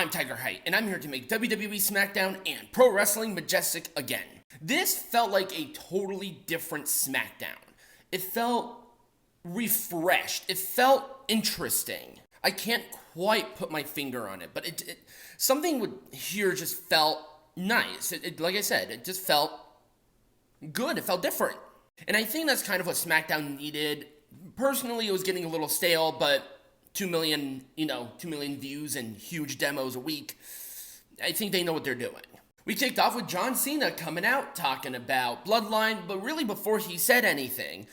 I'm Tiger Height, and I'm here to make WWE Smackdown and Pro Wrestling Majestic again. This felt like a totally different Smackdown. It felt refreshed. It felt interesting. I can't quite put my finger on it, but something here just felt nice. Like I said, it just felt good. It felt different. And I think that's kind of what Smackdown needed. Personally, it was getting a little stale, but 2 million views and huge demos a week. I think they know what they're doing. We kicked off with John Cena coming out talking about Bloodline, but really before he said anything,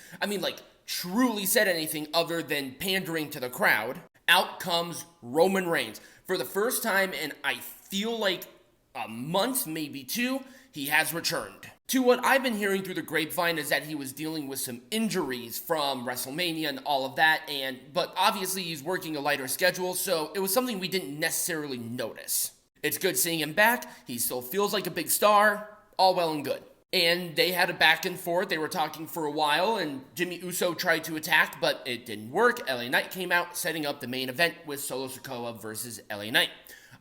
truly said anything other than pandering to the crowd, out comes Roman Reigns. For the first time in, I feel like a month, maybe two, he has returned. To what I've been hearing through the grapevine is that he was dealing with some injuries from WrestleMania and all of that, but obviously he's working a lighter schedule, so it was something we didn't necessarily notice. It's good seeing him back. He still feels like a big star. All well and good. And they had a back and forth. They were talking for a while, and Jimmy Uso tried to attack, but it didn't work. LA Knight came out, setting up the main event with Solo Sikoa versus LA Knight.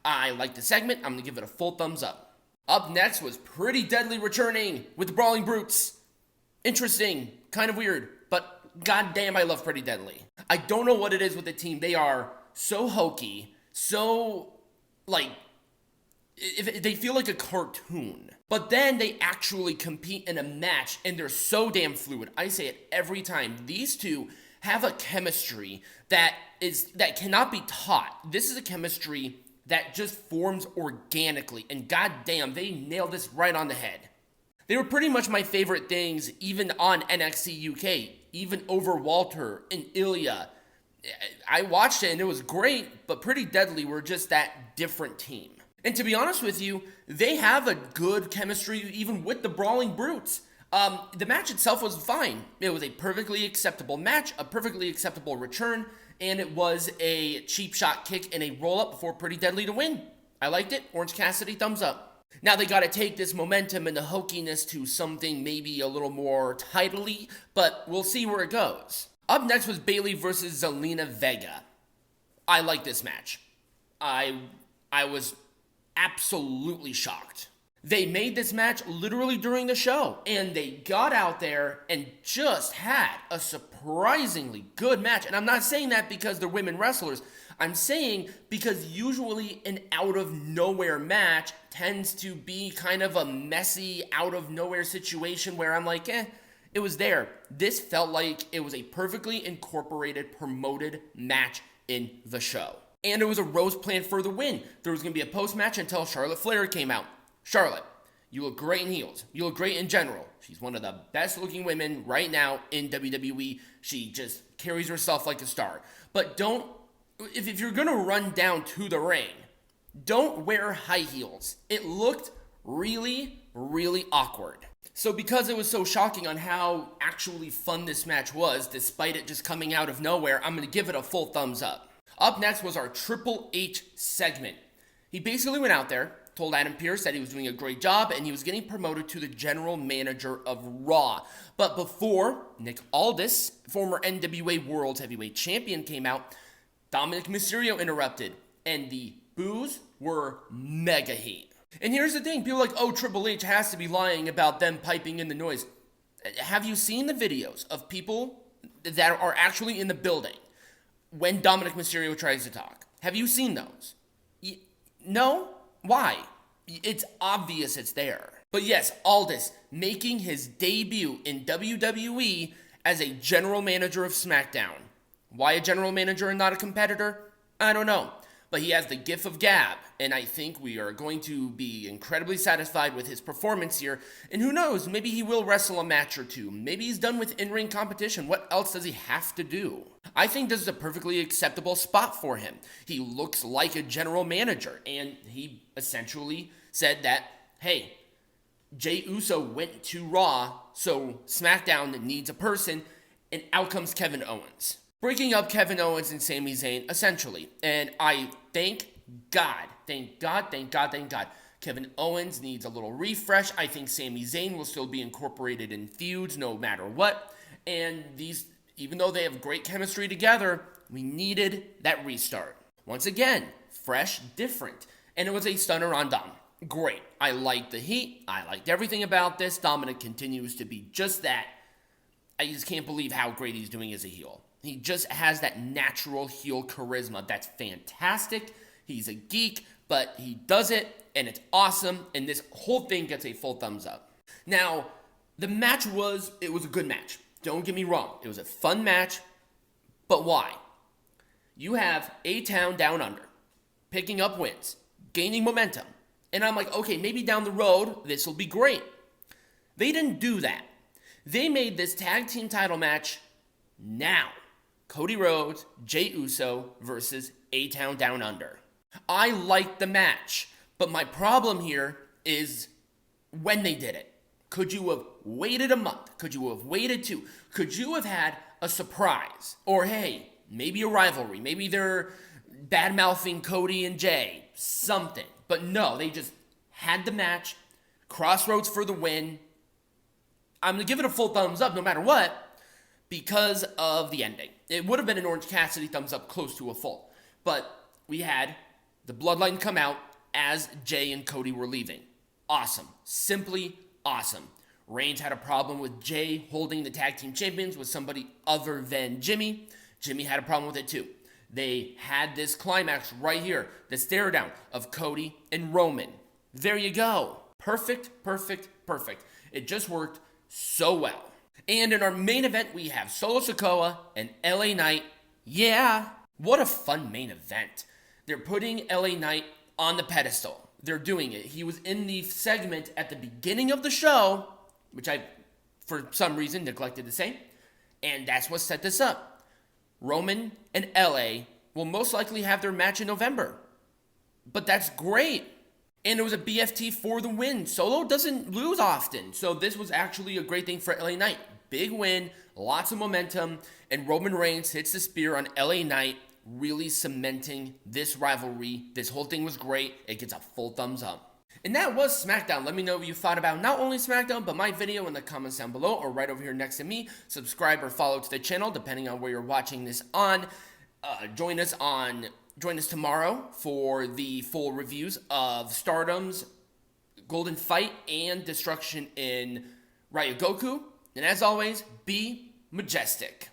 I liked the segment. I'm going to give it a full thumbs up. Up next was Pretty Deadly returning with the Brawling Brutes. Interesting, kind of weird, but goddamn, I love Pretty Deadly. I don't know what it is with the team. They are so hokey, so, they feel like a cartoon. But then they actually compete in a match, and they're so damn fluid. I say it every time. These two have a chemistry that cannot be taught. This is a chemistry that just forms organically, and goddamn, they nailed this right on the head. They were pretty much my favorite things, even on NXT UK, even over Walter and Ilya. I watched it and it was great, but Pretty Deadly were just that different team. And to be honest with you, they have a good chemistry even with the Brawling Brutes. The match itself was fine. It was a perfectly acceptable match, a perfectly acceptable return, and it was a cheap shot kick and a roll-up before Pretty Deadly to win. I liked it. Orange Cassidy, thumbs up. Now they got to take this momentum and the hokiness to something maybe a little more titly, but we'll see where it goes. Up next was Bayley versus Zelina Vega. I like this match. I was absolutely shocked. They made this match literally during the show, and they got out there and just had a surprisingly good match. And I'm not saying that because they're women wrestlers. I'm saying because usually an out-of-nowhere match tends to be kind of a messy, out-of-nowhere situation where I'm like, it was there. This felt like it was a perfectly incorporated, promoted match in the show. And it was a roast plan for the win. There was going to be a post-match until Charlotte Flair came out. Charlotte, you look great in heels. You look great in general. She's one of the best looking women right now in WWE. She just carries herself like a star. But if you're going to run down to the ring, don't wear high heels. It looked really, really awkward. So because it was so shocking on how actually fun this match was, despite it just coming out of nowhere, I'm going to give it a full thumbs up. Up next was our Triple H segment. He basically went out there, told Adam Pearce that he was doing a great job and he was getting promoted to the general manager of Raw. But before Nick Aldis, former NWA World Heavyweight Champion, came out, Dominic Mysterio interrupted, and the boos were mega heat. And here's the thing, people are like, oh, Triple H has to be lying about them piping in the noise. Have you seen the videos of people that are actually in the building when Dominic Mysterio tries to talk? Have you seen those? No? Why? It's obvious it's there. But yes, Aldis making his debut in WWE as a general manager of SmackDown. Why a general manager and not a competitor? I don't know. But he has the gift of gab, and I think we are going to be incredibly satisfied with his performance here. And who knows, maybe he will wrestle a match or two. Maybe he's done with in-ring competition. What else does he have to do? I think this is a perfectly acceptable spot for him. He looks like a general manager, and he essentially said that, hey, Jey Uso went to Raw, so SmackDown needs a person, and out comes Kevin Owens. Breaking up Kevin Owens and Sami Zayn, essentially. And I thank God. Kevin Owens needs a little refresh. I think Sami Zayn will still be incorporated in feuds no matter what. And even though they have great chemistry together, we needed that restart. Once again, fresh, different. And it was a stunner on Dom. Great. I liked the heat. I liked everything about this. Dominic continues to be just that. I just can't believe how great he's doing as a heel. He just has that natural heel charisma. That's fantastic. He's a geek, but he does it, and it's awesome, and this whole thing gets a full thumbs up. Now, the match was a good match. Don't get me wrong. It was a fun match, but why? You have A-Town Down Under, picking up wins, gaining momentum, and I'm like, okay, maybe down the road, this will be great. They didn't do that. They made this tag team title match now. Cody Rhodes, Jey Uso versus A-Town Down Under. I liked the match, but my problem here is when they did it. Could you have waited a month? Could you have waited 2? Could you have had a surprise? Or hey, maybe a rivalry. Maybe they're bad-mouthing Cody and Jey. Something. But no, they just had the match. Crossroads for the win. I'm going to give it a full thumbs up no matter what because of the ending. It would have been an Orange Cassidy thumbs up close to a full. But we had the Bloodline come out as Jey and Cody were leaving. Awesome. Simply awesome. Reigns had a problem with Jey holding the tag team champions with somebody other than Jimmy. Jimmy had a problem with it too. They had this climax right here, the stare down of Cody and Roman. There you go. Perfect, perfect, perfect. It just worked so well. And in our main event, we have Solo Sikoa and LA Knight. Yeah, what a fun main event. They're putting LA Knight on the pedestal. They're doing it. He was in the segment at the beginning of the show, which I, for some reason, neglected to say. And that's what set this up. Roman and LA will most likely have their match in November. But that's great. And it was a BFT for the win. Solo doesn't lose often. So this was actually a great thing for LA Knight. Big win, lots of momentum, and Roman Reigns hits the spear on LA Knight, really cementing this rivalry. This whole thing was great. It gets a full thumbs up. And that was SmackDown. Let me know what you thought about not only SmackDown, but my video in the comments down below or right over here next to me. Subscribe or follow to the channel, depending on where you're watching this on. Join us tomorrow for the full reviews of Stardom's Golden Fight and Destruction in Ryogoku. And as always, be majestic.